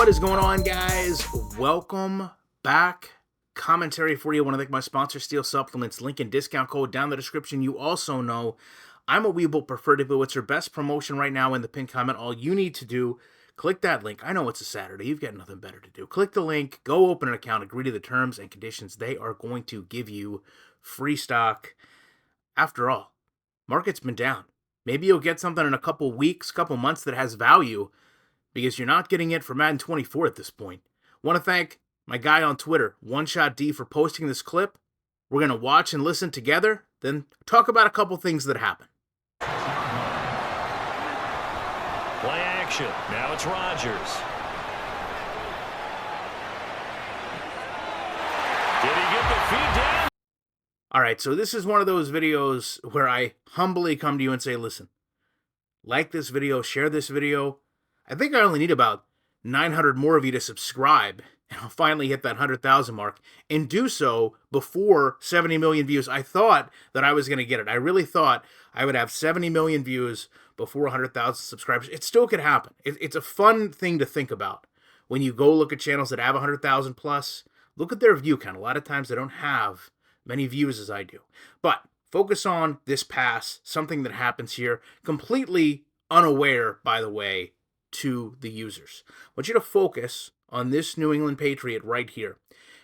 What is going on, guys? Welcome back. Commentary for you. I want to thank my sponsor, Steel Supplements. Link and discount code down in the description. You also know I'm a Weeble Preferred People. It's your best promotion right now in the pinned comment. All you need to do, click that link. I know it's a Saturday. You've got nothing better to do. Click the link. Go open an account. Agree to the terms and conditions. They are going to give you free stock. After all, market's been down. Maybe you'll get something in a couple weeks, couple months that has value, because you're not getting it for Madden 24 at this point. Want to thank my guy on Twitter, OneShotD, for posting this clip. We're going to watch and listen together, then talk about a couple things that happen. Play action. Now it's Rodgers. Did he get the feed down? All right, so this is one of those videos where I humbly come to you and say, listen, like this video, share this video. I think I only need about 900 more of you to subscribe, and I'll finally hit that 100,000 mark, and do so before 70 million views. I thought that I was going to get it. I really thought I would have 70 million views before 100,000 subscribers. It still could happen. It's a fun thing to think about. When you go look at channels that have 100,000 plus, look at their view count. A lot of times they don't have many views as I do. But focus on this pass, something that happens here, completely unaware, by the way, to the users. I want you to focus on this New England Patriot right here.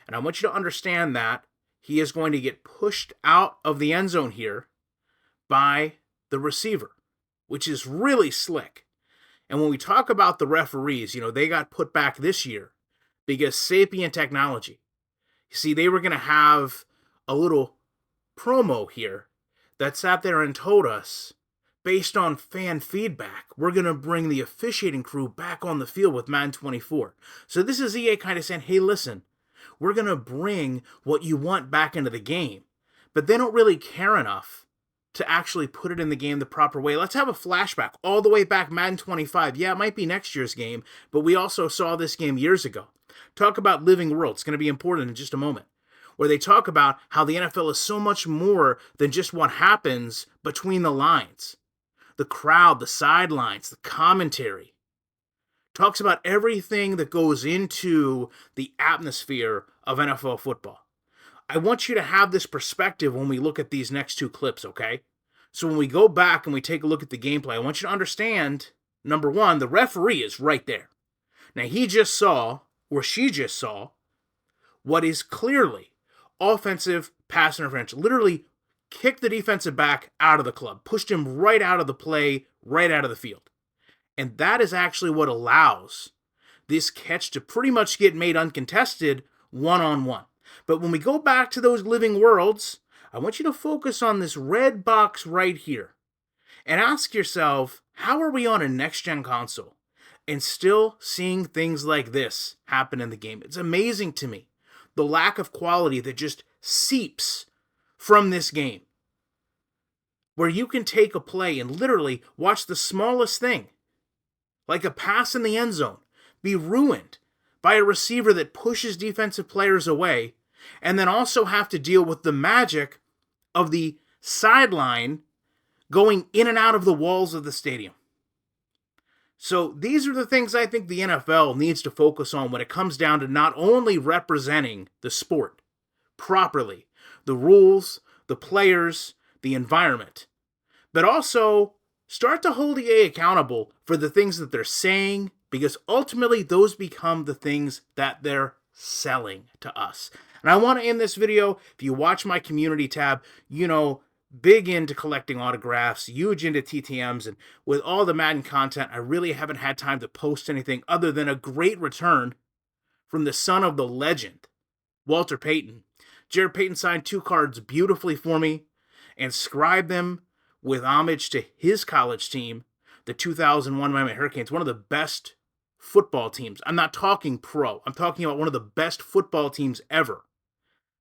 And I want you to understand that he is going to get pushed out of the end zone here by the receiver, which is really slick. And when we talk about the referees, they got put back this year because sapient technology. You see, they were going to have a little promo here that sat there and told us, based on fan feedback, we're going to bring the officiating crew back on the field with Madden 24. So this is EA kind of saying, hey, listen, we're going to bring what you want back into the game. But they don't really care enough to actually put it in the game the proper way. Let's have a flashback all the way back Madden 25. Yeah, it might be next year's game, but we also saw this game years ago. Talk about living world. It's going to be important in just a moment, where they talk about how the NFL is so much more than just what happens between the lines. The crowd, the sidelines, the commentary. Talks about everything that goes into the atmosphere of NFL football. I want you to have this perspective when we look at these next two clips, okay? So when we go back and we take a look at the gameplay, I want you to understand, number one, the referee is right there. Now he just saw, or she just saw, what is clearly offensive pass interference. Literally kicked the defensive back out of the club, pushed him right out of the play, right out of the field. And that is actually what allows this catch to pretty much get made uncontested one-on-one. But when we go back to those living worlds, I want you to focus on this red box right here and ask yourself, how are we on a next-gen console and still seeing things like this happen in the game? It's amazing to me, the lack of quality that just seeps from this game, where you can take a play and literally watch the smallest thing, like a pass in the end zone, be ruined by a receiver that pushes defensive players away, and then also have to deal with the magic of the sideline going in and out of the walls of the stadium. So these are the things I think the NFL needs to focus on when it comes down to not only representing the sport properly, the rules, the players, the environment, but also start to hold EA accountable for the things that they're saying, because ultimately those become the things that they're selling to us. And I want to end this video, if you watch my community tab, big into collecting autographs, huge into TTMs, and with all the Madden content, I really haven't had time to post anything other than a great return from the son of the legend, Walter Payton. Jared Payton signed 2 cards beautifully for me and scribed them with homage to his college team, the 2001 Miami Hurricanes, one of the best football teams. I'm not talking pro. I'm talking about one of the best football teams ever.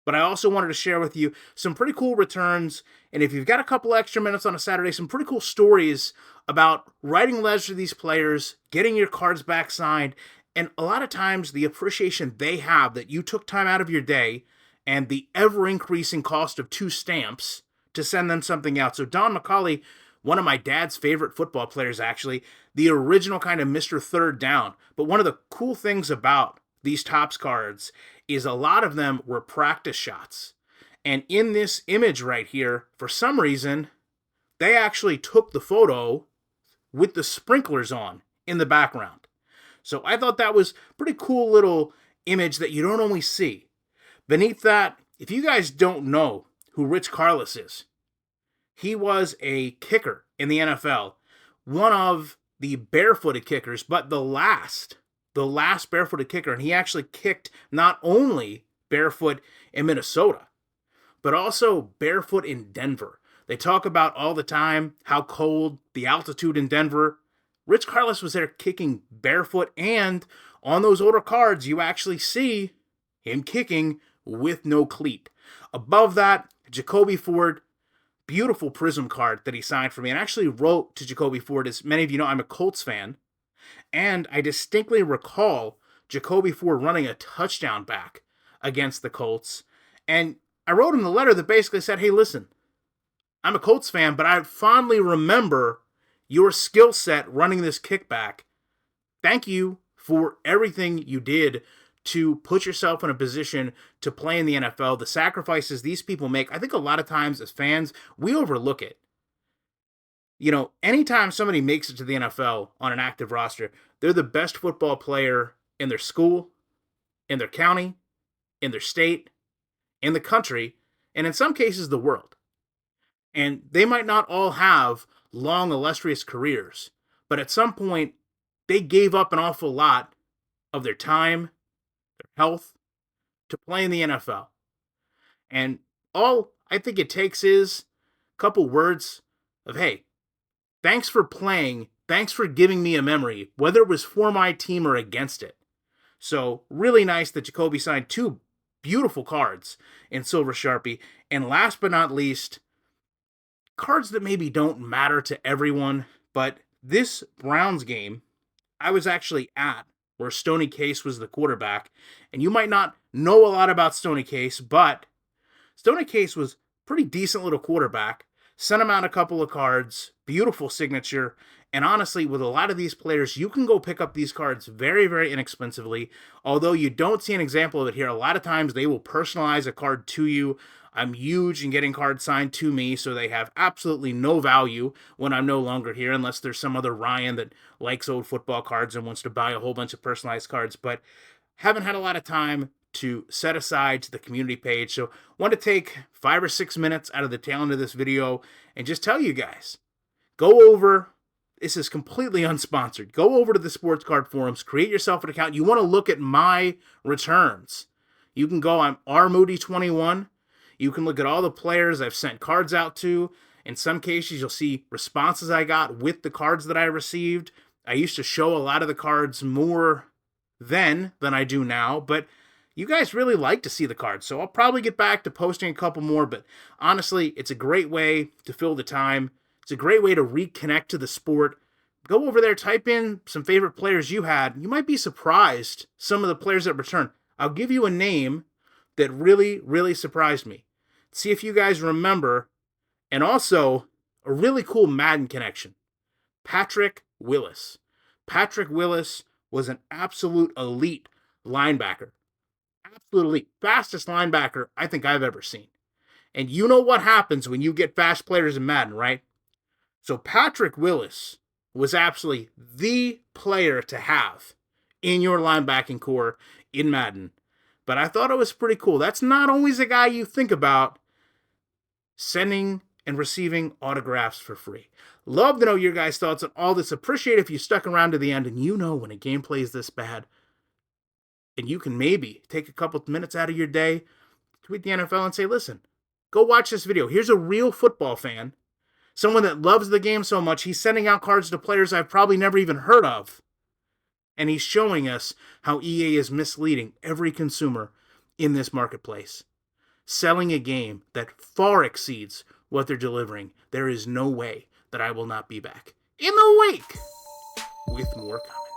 But I also wanted to share with you some pretty cool returns, and if you've got a couple extra minutes on a Saturday, some pretty cool stories about writing letters to these players, getting your cards back signed, and a lot of times the appreciation they have that you took time out of your day and the ever-increasing cost of 2 stamps to send them something out. So Don McCauley One of my dad's favorite football players, actually, the original kind of Mr. Third Down. But one of the cool things about these Topps cards is a lot of them were practice shots. And in this image right here, for some reason, they actually took the photo with the sprinklers on in the background. So I thought that was a pretty cool little image that you don't always see. Beneath that, if you guys don't know who Rich Karlis is, he was a kicker in the NFL, one of the barefooted kickers, but the last barefooted kicker, and he actually kicked not only barefoot in Minnesota, but also barefoot in Denver. They talk about all the time how cold, the altitude in Denver. Rich Karlis was there kicking barefoot, and on those older cards, you actually see him kicking with no cleat. Above that, Jacoby Ford, beautiful Prism card that he signed for me, and actually wrote to Jacoby Ford. As many of you know, I'm a Colts fan, and I distinctly recall Jacoby Ford running a touchdown back against the Colts, and I wrote him the letter that basically said, hey, listen, I'm a Colts fan, but I fondly remember your skill set running this kickback. Thank you for everything you did to put yourself in a position to play in the NFL. The sacrifices these people make, I think a lot of times as fans, we overlook it. You know, anytime somebody makes it to the NFL on an active roster, they're the best football player in their school, in their county, in their state, in the country, and in some cases the world. And they might not all have long, illustrious careers, but at some point, they gave up an awful lot of their time, their health, to play in the NFL. And all I think it takes is a couple words of, hey, thanks for playing, thanks for giving me a memory, whether it was for my team or against it. So, really nice that Jacoby signed two beautiful cards in Silver Sharpie. And last but not least, cards that maybe don't matter to everyone, but this Browns game, I was actually at where Stoney Case was the quarterback, and you might not know a lot about Stoney Case, but Stoney Case was pretty decent little quarterback, sent him out a couple of cards, beautiful signature, and honestly, with a lot of these players, you can go pick up these cards very, very inexpensively, although you don't see an example of it here. A lot of times, they will personalize a card to you. I'm huge in getting cards signed to me, so they have absolutely no value when I'm no longer here, unless there's some other Ryan that likes old football cards and wants to buy a whole bunch of personalized cards, but haven't had a lot of time to set aside to the community page, so want to take 5 or 6 minutes out of the tail end of this video and just tell you guys, go over, this is completely unsponsored, go over to the sports card forums, create yourself an account. You want to look at my returns. You can go, I'm rmoody21. You can look at all the players I've sent cards out to. In some cases, you'll see responses I got with the cards that I received. I used to show a lot of the cards more then than I do now, but you guys really like to see the cards, so I'll probably get back to posting a couple more, but honestly, it's a great way to fill the time. It's a great way to reconnect to the sport. Go over there, type in some favorite players you had. You might be surprised some of the players that return. I'll give you a name that really, really surprised me. See if you guys remember, and also a really cool Madden connection. Patrick Willis. Patrick Willis was an absolute elite linebacker. Absolute elite. Fastest linebacker I think I've ever seen. And you know what happens when you get fast players in Madden, right? So Patrick Willis was absolutely the player to have in your linebacking core in Madden. But I thought it was pretty cool. That's not always a guy you think about sending and receiving autographs for free. Love to know your guys' thoughts on all this. Appreciate if you stuck around to the end, and you know when a game plays this bad, and you can maybe take a couple minutes out of your day, tweet the NFL and say, listen, go watch this video. Here's a real football fan, someone that loves the game so much, he's sending out cards to players I've probably never even heard of. And he's showing us how EA is misleading every consumer in this marketplace. Selling a game that far exceeds what they're delivering. There is no way that I will not be back in the wake with more comments.